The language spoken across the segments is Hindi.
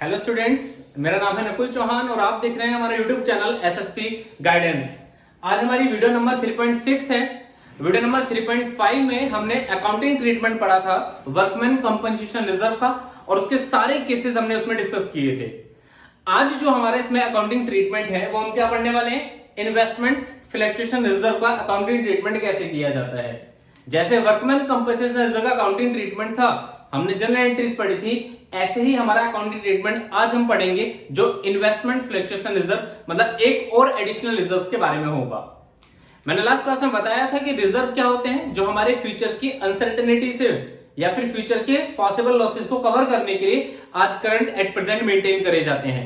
हेलो स्टूडेंट्स, मेरा नाम है नकुल चौहान और आप देख रहे हैं हमारा यूट्यूब चैनल एसएसपी गाइडेंस। आज हमारी वीडियो नंबर 3.6 है। वीडियो नंबर 3.5 में हमने अकाउंटिंग ट्रीटमेंट पढ़ा था वर्कमैन कंपनसेशन रिजर्व का और उसके सारे केसेस हमने उसमें डिस्कस किए थे। आज जो हमारा इसमें अकाउंटिंग ट्रीटमेंट है वो हम क्या पढ़ने वाले हैं, इन्वेस्टमेंट फ्लक्चुएशन रिजर्व का अकाउंटिंग ट्रीटमेंट कैसे किया जाता है। जैसे वर्कमैन कंपनसेशन रिजर्व का अकाउंटिंग ट्रीटमेंट था, हमने जनरल एंट्रीज पढ़ी थी, ऐसे ही हमारा अकाउंटिंग ट्रीटमेंट आज हम पढ़ेंगे जो इन्वेस्टमेंट फ्लक्चुएशन रिजर्व मतलब एक और एडिशनल रिजर्व्स के बारे में होगा। मैंने लास्ट क्लास में बताया था कि रिजर्व क्या होते हैं, जो हमारे फ्यूचर की अनसर्टेनिटी से या फिर फ्यूचर के पॉसिबल लॉसेस को कवर करने के लिए आज करंट एट प्रेजेंट मेंटेन करे जाते हैं।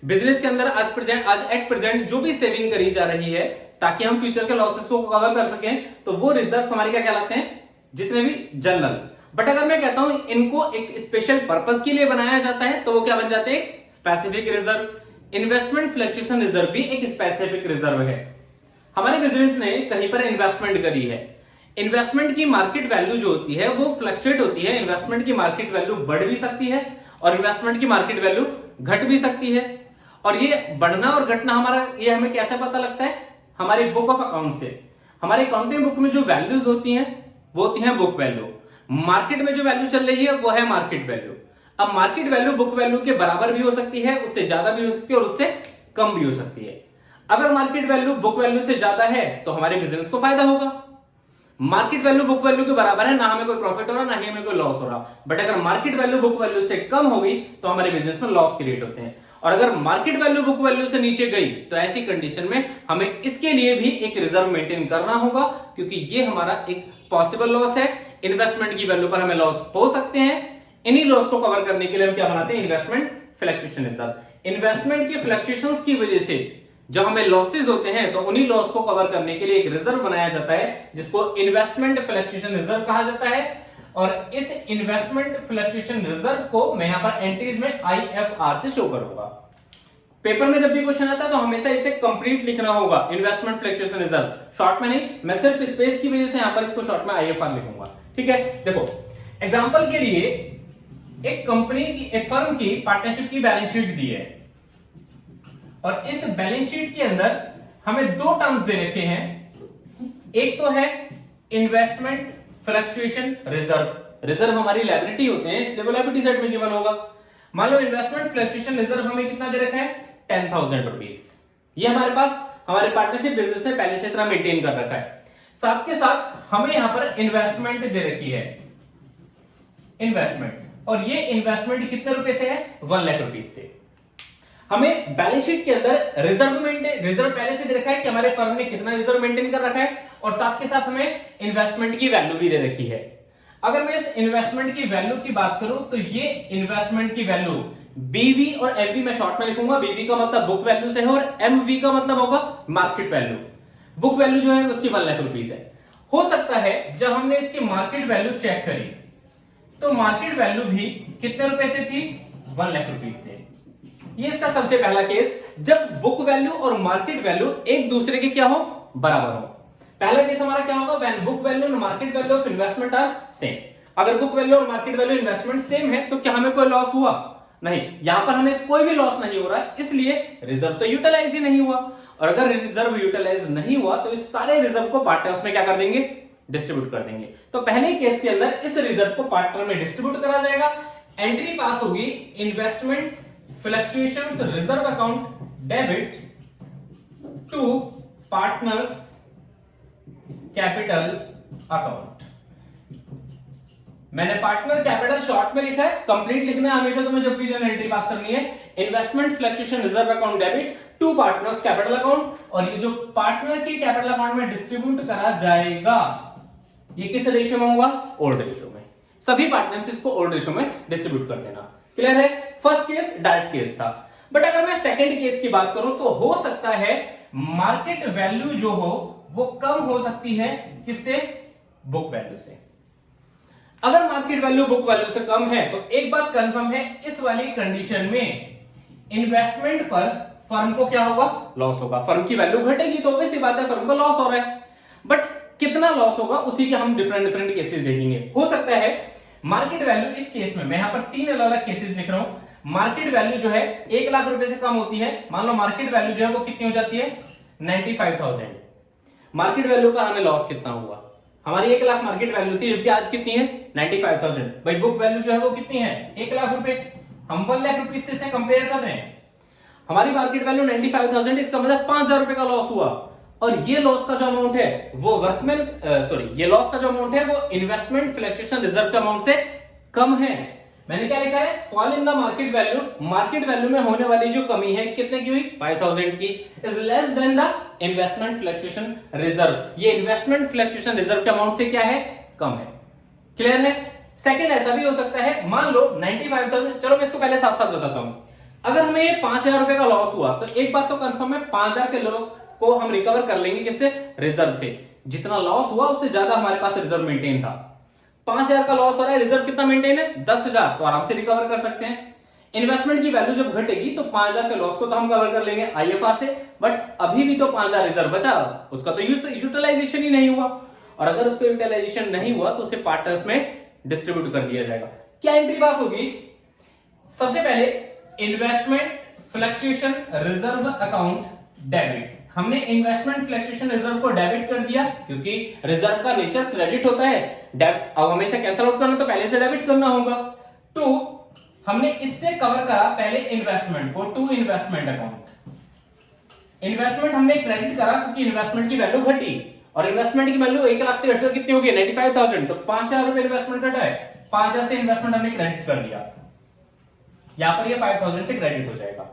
बिजनेस के अंदर आज एट प्रेजेंट जो भी सेविंग करी जा रही है ताकि हम फ्यूचर के लॉसेस को कवर कर सकें, तो वो रिजर्व हमारे क्या कहलाते हैं, जितने भी जनरल। बट अगर मैं कहता हूं इनको एक स्पेशल पर्पस के लिए बनाया जाता है तो वो क्या बन जाते हैं, specific reserve. Investment fluctuation reserve भी एक स्पेसिफिक रिजर्व है। हमारे बिजनेस ने कहीं पर इन्वेस्टमेंट करी है, इन्वेस्टमेंट की मार्केट वैल्यू जो होती है वो फ्लक्चुएट होती है। इन्वेस्टमेंट की मार्केट वैल्यू बढ़ भी सकती है और इन्वेस्टमेंट की मार्केट वैल्यू घट भी सकती है। और ये बढ़ना और घटना ये हमें कैसे पता लगता है, हमारी बुक ऑफ अकाउंट से। हमारी अकाउंटिंग बुक में जो वैल्यूज होती हैं वो होती है बुक वैल्यू। मार्केट में जो वैल्यू चल रही है वो है मार्केट वैल्यू। अब मार्केट वैल्यू बुक वैल्यू के बराबर भी हो सकती है, उससे ज्यादा भी हो सकती है और उससे कम भी हो सकती है। अगर मार्केट वैल्यू बुक वैल्यू से ज्यादा है तो हमारे बिजनेस को फायदा होगा। मार्केट वैल्यू बुक वैल्यू के बराबर है, ना हमें कोई प्रॉफिट हो रहा ना ही हमें कोई लॉस हो रहा। बट अगर मार्केट वैल्यू बुक वैल्यू से कम होगी तो हमारे बिजनेस में लॉस क्रिएट होते हैं। और अगर मार्केट वैल्यू बुक वैल्यू से नीचे गई तो ऐसी कंडीशन में हमें इसके लिए भी एक रिजर्व मेंटेन करना होगा, क्योंकि ये हमारा एक पॉसिबल लॉस है। इन्वेस्टमेंट की वैल्यू पर हमें लॉस हो सकते हैं। इन्हीं लॉस को कवर करने के लिए हम क्या बनाते हैं, इन्वेस्टमेंट फ्लक्चुएशन रिजर्व। इन्वेस्टमेंट की फ्लक्चुएशंस की वजह से जब हमें लॉसेज होते हैं तो उन्हीं लॉस को कवर करने के लिए एक रिजर्व बनाया जाता है जिसको इन्वेस्टमेंट फ्लक्चुएशन रिजर्व कहा जाता है। और इस इन्वेस्टमेंट फ्लक्चुएशन रिजर्व को मैं यहां पर एंट्रीज में IFR से शो करूंगा। पेपर में जब भी क्वेश्चन आता है तो हमेशा इसे कंप्लीट लिखना होगा, इन्वेस्टमेंट फ्लक्चुएशन रिजर्व, शॉर्ट में नहीं। मैं सिर्फ स्पेस की वजह से यहां पर इसको शॉर्ट में IFR लिखूंगा, ठीक है। देखो एग्जांपल के लिए एक कंपनी की, एक फर्म की पार्टनरशिप की बैलेंस शीट दी है और इस बैलेंस शीट के अंदर हमें दो टर्म्स दे रखे हैं। एक तो है इन्वेस्टमेंट फ्लक्चुएशन रिजर्व। रिजर्व हमारी लायबिलिटी होते हैं, इसलिए वो लायबिलिटी साइड में गिवन होगा। मान लो इन्वेस्टमेंट फ्लक्चुएशन रिजर्व हमें कितना दे रखा है, 10,000 रुपीज। ये हमारे पास हमारे पार्टनरशिप बिजनेस ने पहले से इतना मेंटेन कर रखा है। साथ के साथ हमें यहां पर इन्वेस्टमेंट दे रखी है, इन्वेस्टमेंट, और ये इन्वेस्टमेंट कितने रुपए से है, 1 लाख रुपीज से। हमें बैलेंस शीट के अंदर रिजर्व पहले से दे रखा है कि हमारे फर्म ने कितना रिजर्व मेंटेन कर रखा है, और साथ के साथ हमें इन्वेस्टमेंट की वैल्यू भी दे रखी है। अगर मैं इस इन्वेस्टमेंट की वैल्यू की बात करूं तो ये इन्वेस्टमेंट की वैल्यू BV और MV में शॉर्ट में लिखूंगा। BV का मतलब बुक वैल्यू से है और MV का मतलब होगा मार्केट वैल्यू। बुक वैल्यू जो है उसकी 1 लाख रुपीज है। हो सकता है जब हमने इसकी मार्केट वैल्यू चेक करी तो मार्केट वैल्यू भी कितने रुपए से थी, 1 लाख रुपीज से। ये इसका सबसे पहला केस, जब बुक वैल्यू और मार्केट वैल्यू एक दूसरे के क्या हो, बराबर हो। पहला केस हमारा क्या होगा, व्हेन बुक वैल्यू और market value of investment are same. अगर बुक वैल्यू और मार्केट वैल्यू इन्वेस्टमेंट सेम है तो क्या हमें कोई लॉस हुआ, नहीं। यहां पर हमें कोई भी लॉस नहीं हो रहा है, इसलिए रिजर्व तो यूटिलाइज ही नहीं हुआ। और अगर रिजर्व यूटिलाइज नहीं हुआ तो इस सारे रिजर्व को पार्टनर्स में क्या कर देंगे, डिस्ट्रीब्यूट कर देंगे। तो पहले केस के अंदर इस रिजर्व को पार्टनर में डिस्ट्रीब्यूट करा जाएगा। एंट्री पास होगी investment fluctuations reserve account debit to partners capital account. मैंने पार्टनर कैपिटल शॉर्ट में लिखा है, कंप्लीट लिखना है हमेशा तुम्हें जब भी जो एंट्री पास करनी है। Investment fluctuation reserve account debit to partners capital account, और ये जो पार्टनर के कैपिटल अकाउंट में डिस्ट्रीब्यूट करा जाएगा ये किस रेशियो में होगा, ओल्ड रेशियो में। सभी पार्टनर्स इसको ओल्ड रेशियो में डिस्ट्रीब्यूट कर देना। क्लियर है। फर्स्ट केस डायरेक्ट केस था। बट अगर मैं सेकंड केस की बात करूं तो हो सकता है मार्केट वैल्यू जो हो वो कम हो सकती है, किससे, बुक वैल्यू से। अगर मार्केट वैल्यू बुक वैल्यू से कम है तो एक बात कंफर्म है, इस वाली कंडीशन में इन्वेस्टमेंट पर फर्म को क्या होगा, लॉस होगा। फर्म की वैल्यू घटेगी तो ऑब्वियस सी बात है फर्म को लॉस हो रहा है। बट कितना लॉस होगा उसी के हम डिफरेंट केसेस देखेंगे। हो सकता है मार्केट वैल्यू, इस केस में मैं यहां पर 3 अलग अलग केसेस लिख रहा हूं। मार्केट वैल्यू जो है 1 लाख रुपए से कम होती है, मान लो मार्केट वैल्यू जो है वो कितनी हो जाती है 95,000। मार्केट वैल्यू का हमें लॉस कितना हुआ, हमारी 1 लाख मार्केट वैल्यू थी जबकि आज कितनी है 95,000। भाई बुक वैल्यू जो है वो कितनी है 1 लाख रुपए, हम 1 लाख रुपए से कंपेयर कर रहे हैं। हमारी मार्केट वैल्यू 95,000, इसका मतलब 5,000 रुपए का लॉस हुआ। और ये लॉस का जो अमाउंट है वो ये लॉस का जो अमाउंट है वो इन्वेस्टमेंट फ्लक्चुएशन रिजर्व के अमाउंट से कम है। मैंने क्या लिखा है, fall in the market value, market value में होने वाली जो कमी है कितने की हुई 5,000 की, is less than the investment fluctuation reserve. ये इन्वेस्टमेंट फ्लक्चुएशन रिजर्व के अमाउंट से क्या है, कम है। क्लियर है। सेकंड ऐसा भी हो सकता है, मान लो 95,000, चलो मैं इसको पहले साथ साथ बताता हूं। अगर हमें 5,000 रुपए का लॉस हुआ तो एक बात तो कंफर्म है, 5,000 के लॉस को हम रिकवर कर लेंगे किससे, रिजर्व से। जितना लॉस हुआ उससे ज्यादा हमारे पास रिजर्व मेंटेन था। 5,000 का लॉस हो रहा है, रिजर्व कितना मेंटेन है 10,000, तो आराम से रिकवर कर सकते हैं। इन्वेस्टमेंट की वैल्यू जब घटेगी तो 5,000 के लॉस को तो हम कवर कर लेंगे आईएफआर से, बट अभी भी तो 5,000 रिजर्व बचा, उसका तो यूटिलाइजेशन ही नहीं हुआ। और अगर उसको यूटिलाइजेशन नहीं हुआ तो उसे पार्टनर्स में डिस्ट्रीब्यूट कर दिया जाएगा। क्या एंट्री पास होगी, सबसे पहले investment fluctuation reserve account debit. हमने इन्वेस्टमेंट फ्लक्चुएशन रिजर्व को डेबिट कर दिया क्योंकि रिजर्व का नेचर क्रेडिट होता है। अब हमें इसे कैंसिल आउट करना तो पहले से डेबिट करना होगा। टू, हमने इससे कवर करा पहले इन्वेस्टमेंट को, टू इन्वेस्टमेंट अकाउंट। इन्वेस्टमेंट हमने क्रेडिट करा क्योंकि इन्वेस्टमेंट की वैल्यू घटी और इन्वेस्टमेंट की वैल्यू 1 लाख से घटकर कितनी होगी 95,000, तो 5,000 रुपए इन्वेस्टमेंट घटा है, 5,000 से इन्वेस्टमेंट हमने क्रेडिट कर दिया, यहां पर ये 5,000 से क्रेडिट हो जाएगा।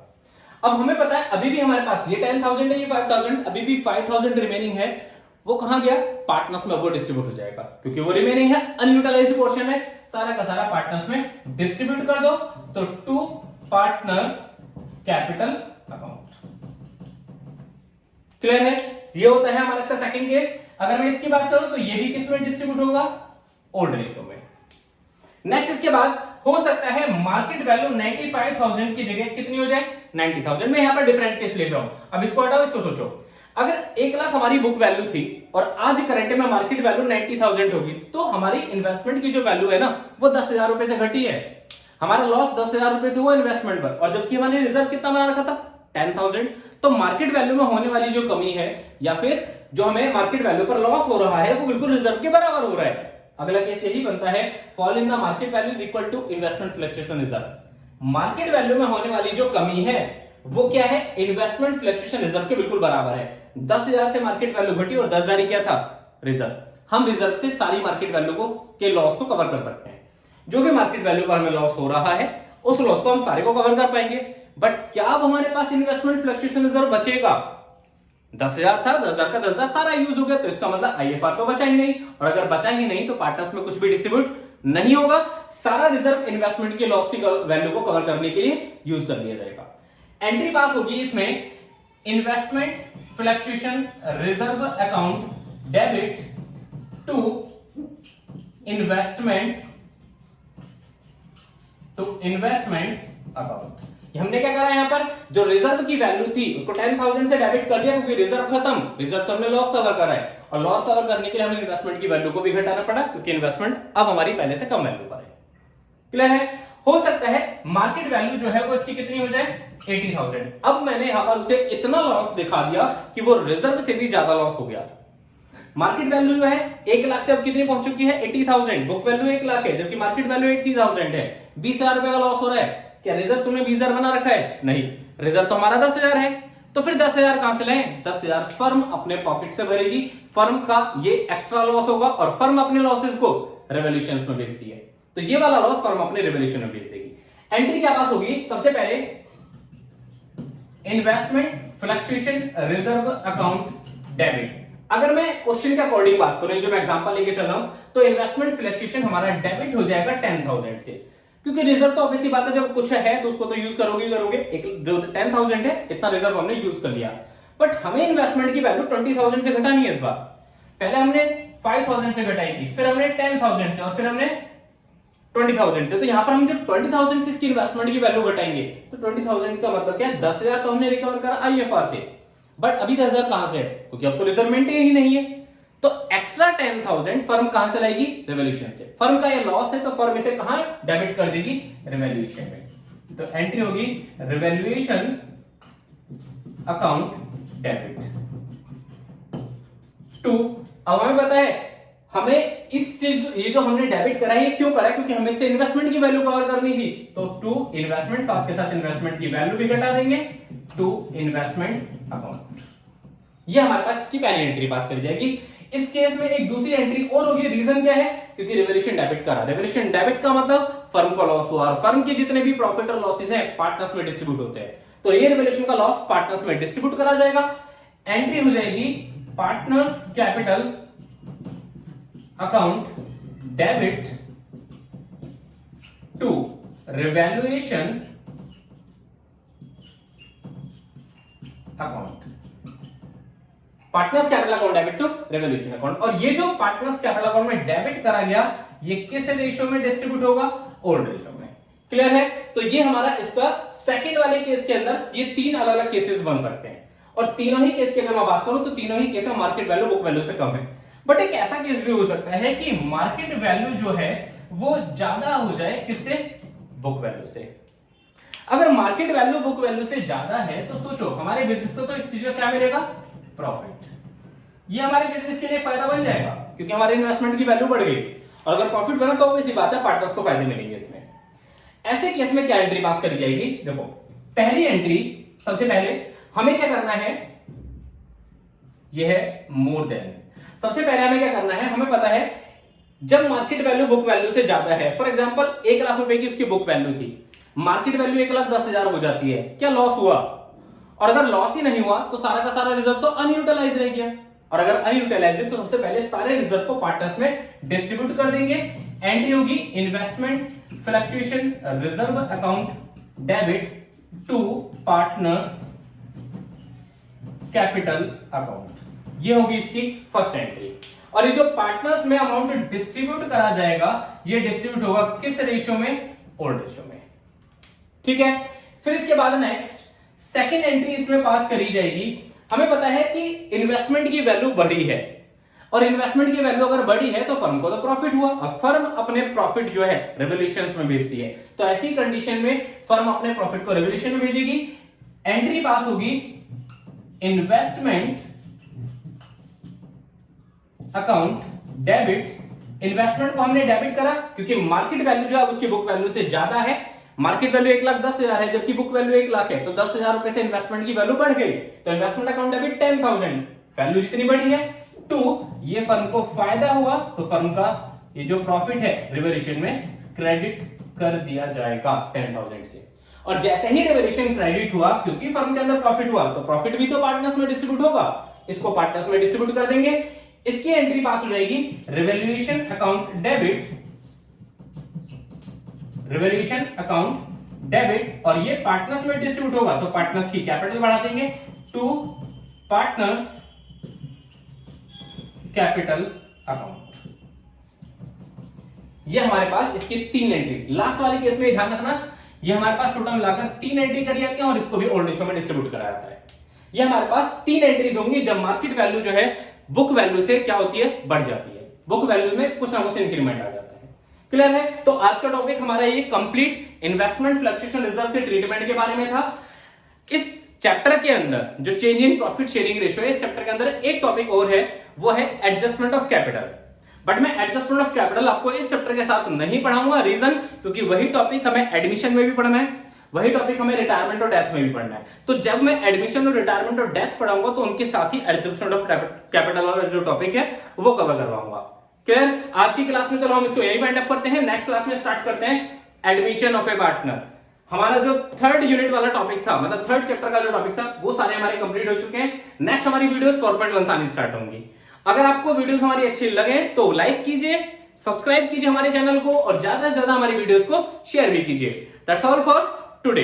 अब हमें पता है अभी भी हमारे पास ये 10,000 है, ये 5,000, अभी भी 5,000 रिमेनिंग है, वो कहां गया, पार्टनर्स में वो डिस्ट्रीब्यूट हो जाएगा क्योंकि वो रिमेनिंग है, अनयूटिलाइज्ड पोर्शन है, सारा का सारा पार्टनर्स में डिस्ट्रीब्यूट कर दो। तो to partners capital account. Clear है, ये होता है हमारा इसका सेकंड केस। अगर मैं इसकी बात करूं तो ये भी किस में डिस्ट्रीब्यूट होगा, ओल्ड रेशियो में। नेक्स्ट इसके बाद हो सकता है मार्केट वैल्यू 95,000 की जगह कितनी हो जाए 90,000। मैं यहां पर डिफरेंट केस ले रहा हूं, अब इसको हटाओ, इसको सोचो। अगर 1 लाख हमारी बुक वैल्यू थी और आज करंट में मार्केट वैल्यू 90,000 होगी तो हमारी इन्वेस्टमेंट की जो वैल्यू है ना वो 10,000 रुपए से घटी है। हमारा लॉस 10,000 रुपए से हुआ इन्वेस्टमेंट पर, और जबकि हमारे रिजर्व कितना बना रखा था 10,000। तो मार्केट वैल्यू में होने वाली जो कमी है या फिर जो हमें मार्केट वैल्यू पर लॉस हो रहा है वो बिल्कुल रिजर्व के बराबर हो रहा है। अगला केस यही बनता है, fall in the market value is equal to investment fluctuation reserve. Market value में होने वाली जो कमी है वो क्या है, इन्वेस्टमेंट फ्लक्चुएशन रिजर्व के बिल्कुल बराबर है। 10,000 से मार्केट वैल्यू घटी और 10,000 क्या था, रिजर्व। हम रिजर्व से सारी मार्केट वैल्यू को के लॉस को कवर कर सकते हैं। जो भी मार्केट वैल्यू पर हमें लॉस हो रहा है उस लॉस को हम सारे को कवर कर पाएंगे। बट क्या अब हमारे पास इन्वेस्टमेंट फ्लक्चुएशन रिजर्व बचेगा, 10,000 था, 10,000 का 10,000 सारा यूज हो गया, तो इसका मतलब आईएफआर तो बचा ही नहीं, और अगर बचा ही नहीं तो पार्टनर्स में कुछ भी डिस्ट्रीब्यूट नहीं होगा, सारा रिजर्व इन्वेस्टमेंट के लॉस की वैल्यू को कवर करने के लिए यूज कर लिया जाएगा। एंट्री पास होगी इसमें investment fluctuation reserve account debit to investment account. हमने क्या करा यहां पर, जो रिजर्व की वैल्यू थी उसको 10,000 से डेबिट कर दिया क्योंकि रिजर्व खत्म, रिजर्व तो हमने लॉस कवर करा है, और लॉस कवर करने के लिए हमें इन्वेस्टमेंट की वैल्यू को भी घटाना पड़ा क्योंकि इन्वेस्टमेंट अब हमारी पहले से कम वैल्यू पर है। क्लियर है। हो सकता है मार्केट वैल्यू जो है वो इसकी कितनी हो जाए 80,000। अब मैंने यहां पर उसे इतना लॉस दिखा दिया कि वो रिजर्व से भी ज्यादा लॉस हो गया। मार्केट वैल्यू जो है 1 लाख से अब कितनी पहुंच चुकी है 80,000, बुक वैल्यू 1 लाख है जबकि मार्केट वैल्यू 80,000 है, 20,000 रुपए का लॉस हो रहा है। क्या रिजर्व तुमने 20,000 बना रखा है, नहीं, रिजर्व तो हमारा 10,000 है। तो फिर 10,000 कहां से लाएं, 10,000 फर्म अपने पॉकेट से भरेगी, फर्म का ये एक्स्ट्रा लॉस होगा और फर्म अपने लॉसेस को रेवोल्यूशंस में बेचती है, तो ये वाला लॉस फर्म अपने रेवोल्यूशन में बेच देगी। एंट्री क्या पास होगी, सबसे पहले investment fluctuation reserve account debit. अगर मैं क्वेश्चन के अकॉर्डिंग बात करूं, जो मैं एग्जांपल लेके चल रहा हूं, तो इन्वेस्टमेंट फ्लक्चुएशन हमारा डेबिट हो जाएगा 10,000 से, क्योंकि रिजर्व तो ऑब्वियसली बात है जब कुछ है तो उसको तो यूज करोगे। एक जो 10,000 है इतना रिजर्व हमने यूज कर लिया, बट हमें इन्वेस्टमेंट की वैल्यू 20,000 से घटानी है। इस बार पहले हमने 5,000 से घटाई थी, फिर हमने 10,000 से, और फिर हमने 20,000 से। तो यहां पर हम जब 20,000 से इसकी इन्वेस्टमेंट की वैल्यू घटाएंगे तो 20,000 का मतलब क्या है, 10,000 तो हमने रिकवर करा आईएफआर से, बट अभी 10,000 कहां से है, क्योंकि अब तो रिजर्व मेंटेन ही नहीं है। तो एक्स्ट्रा 10,000 फर्म कहां से लाएगी, रेवोल्यूशन से। फर्म का ये लॉस है तो फर्म इसे कहां डेबिट कर देगी, रेवोल्यूशन में। तो एंट्री होगी रिवैल्यूएशन अकाउंट डेबिट टू। अब हमें पता है हमें इस चीज ये जो हमने डेबिट करा है ये क्यों करा है, क्योंकि हमें इससे इन्वेस्टमेंट की वैल्यू कवर करनी थी। तो टू इन्वेस्टमेंट, साथ के साथ इन्वेस्टमेंट की वैल्यू भी घटा देंगे, टू इन्वेस्टमेंट अकाउंट। ये हमारे पास इसकी पहली एंट्री पास करी जाएगी। इस केस में एक दूसरी एंट्री और होगी। रीजन क्या है, क्योंकि रिवैल्यूएशन डेबिट करा। रिवैल्यूएशन डेबिट का मतलब फर्म को लॉस हुआ और फर्म के जितने भी प्रॉफिट और लॉसेस हैं पार्टनर्स में डिस्ट्रीब्यूट होते हैं, तो ये रिवैल्यूएशन का लॉस पार्टनर्स में डिस्ट्रीब्यूट करा जाएगा। एंट्री हो जाएगी partners capital account debit to revaluation account. Partners capital account debit to revaluation account. और ये जो पार्टनर्स कैपिटल अकाउंट में डेबिट करा गया ये किस रेशियो में डिस्ट्रीब्यूट होगा, ओल्ड रेशियो में। क्लियर है। तो ये हमारा इसका सेकंड वाले केस के अंदर ये तीन अलग अलग केसेस बन सकते हैं और तीनों ही केस की अगर मैं बात करूं तो तीनों ही केस में मार्केट वैल्यू बुक वैल्यू से कम है। बट एक ऐसा केस भी हो सकता है कि मार्केट वैल्यू जो है वो ज्यादा हो जाए किससे, बुक वैल्यू से। अगर मार्केट वैल्यू बुक वैल्यू से ज्यादा है तो सोचो हमारे बिजनेस को तो इस चीज का क्या मिलेगा, प्रॉफिट। ये हमारे बिजनेस के लिए फायदा बन जाएगा क्योंकि हमारे इन्वेस्टमेंट की वैल्यू बढ़ गई और अगर प्रॉफिट बना तो ऑब्वियसली बात है पार्टनर्स को फायदे मिलेंगे इसमें। ऐसे केस में क्या एंट्री पास करी जाएगी, देखो पहली एंट्री सबसे पहले हमें क्या करना है, यह है मोर देन। सबसे पहले हमें क्या करना है, हमें पता है जब मार्केट वैल्यू बुक वैल्यू से ज्यादा है, फॉर एग्जांपल 1 लाख रुपए की उसकी बुक वैल्यू थी, मार्केट वैल्यू 1,10,000 हो जाती है, क्या लॉस हुआ? और अगर लॉस ही नहीं हुआ तो सारा का सारा रिजर्व तो अनयूटिलाइज रह गया और अगर अनयूटिलाइज है तो सबसे पहले सारे रिजर्व को पार्टनर्स में डिस्ट्रीब्यूट कर देंगे। एंट्री होगी investment fluctuation reserve account debit to partners capital account. ये होगी इसकी फर्स्ट एंट्री। और ये जो पार्टनर्स में अमाउंट डिस्ट्रीब्यूट करा जाएगा ये डिस्ट्रीब्यूट होगा किस रेशियो में, ओल्ड रेशियो में। ठीक है। फिर इसके बाद नेक्स्ट सेकेंड एंट्री इसमें पास करी जाएगी। हमें पता है कि इन्वेस्टमेंट की वैल्यू बढ़ी है और इन्वेस्टमेंट की वैल्यू अगर बढ़ी है तो फर्म को तो प्रॉफिट हुआ और फर्म अपने प्रॉफिट जो है रिवोल्यूशंस में भेजती है, तो ऐसी कंडीशन में फर्म अपने प्रॉफिट को रिवोल्यूशन में भेजेगी। एंट्री पास होगी इन्वेस्टमेंट अकाउंट डेबिट। इन्वेस्टमेंट को हमने डेबिट करा क्योंकि मार्केट वैल्यू जो है उसकी बुक वैल्यू से ज्यादा है। मार्केट वैल्यू 1,10,000 है जबकि बुक वैल्यू 1 लाख है, तो 10,000 रुपए से इन्वेस्टमेंट की वैल्यू बढ़ गई, तो इन्वेस्टमेंट अकाउंट डेबिट 10,000, वैल्यू जितनी बढ़ी है 2, ये फर्म को फायदा हुआ तो फर्म का ये जो प्रॉफिट है रिवोल्यूशन में क्रेडिट कर दिया जाएगा 10,000 से। और जैसे ही रिवोल्यूशन क्रेडिट हुआ क्योंकि फर्म के अंदर प्रॉफिट हुआ तो प्रॉफिट भी तो पार्टनर्स में डिस्ट्रीब्यूट होगा, इसको पार्टनर्स में डिस्ट्रीब्यूट कर देंगे। इसकी एंट्री पास हो जाएगी revolution account debit, revolution account debit और ये पार्टनर्स में डिस्ट्रीब्यूट होगा तो पार्टनर्स की कैपिटल बढ़ा देंगे टू पार्टनर्स कैपिटल अकाउंट। ये हमारे पास इसकी 3 एंट्री। लास्ट वाले केस में ध्यान रखना ये हमारे पास टोटल मिलाकर 3 एंट्री करी जाती है और इसको भी ओल्ड रेशियो में डिस्ट्रीब्यूट कराया जाता है। ये हमारे पास 3 एंट्रीज होंगी जब मार्केट वैल्यू जो है बुक वैल्यू से क्या होती है, बढ़ जाती है, बुक वैल्यू में कुछ ना कुछ इंक्रीमेंट आ जाता है। क्लियर है। तो आज का टॉपिक हमारा ये कंप्लीट इन्वेस्टमेंट फ्लक्चुएशन रिजर्व के ट्रीटमेंट के बारे में था। इस चैप्टर के अंदर जो change in profit sharing ratio है इस चैप्टर के अंदर एक टॉपिक और है, वो है एडजस्टमेंट ऑफ कैपिटल। बट मैं एडजस्टमेंट ऑफ कैपिटल आपको इस चैप्टर के साथ नहीं पढ़ाऊंगा। रीजन क्योंकि वही टॉपिक हमें एडमिशन में भी पढ़ना है, वही टॉपिक हमें रिटायरमेंट और डेथ में भी पढ़ना है। तो जब मैं एडमिशन और रिटायरमेंट और डेथ पढ़ाऊंगा तो उनके साथ ही एडजस्टमेंट ऑफ कैपिटल वाला जो टॉपिक है वो कवर करवाऊंगा। क्लियर। आज की क्लास में चलो हम इसको यही वाइंड अप करते हैं। नेक्स्ट क्लास में स्टार्ट करते हैं एडमिशन ऑफ ए पार्टनर। हमारा जो 3rd यूनिट वाला टॉपिक था, मतलब 3rd चैप्टर का जो टॉपिक था वो सारे हमारे कंप्लीट हो चुके हैं। नेक्स्ट हमारी वीडियोस 4.1 आनी स्टार्ट होंगी। अगर आपको वीडियोस हमारी अच्छी लगे तो लाइक कीजिए, सब्सक्राइब कीजिए हमारे चैनल को और ज्यादा से ज्यादा हमारी वीडियोस को शेयर भी कीजिए। That's all for today.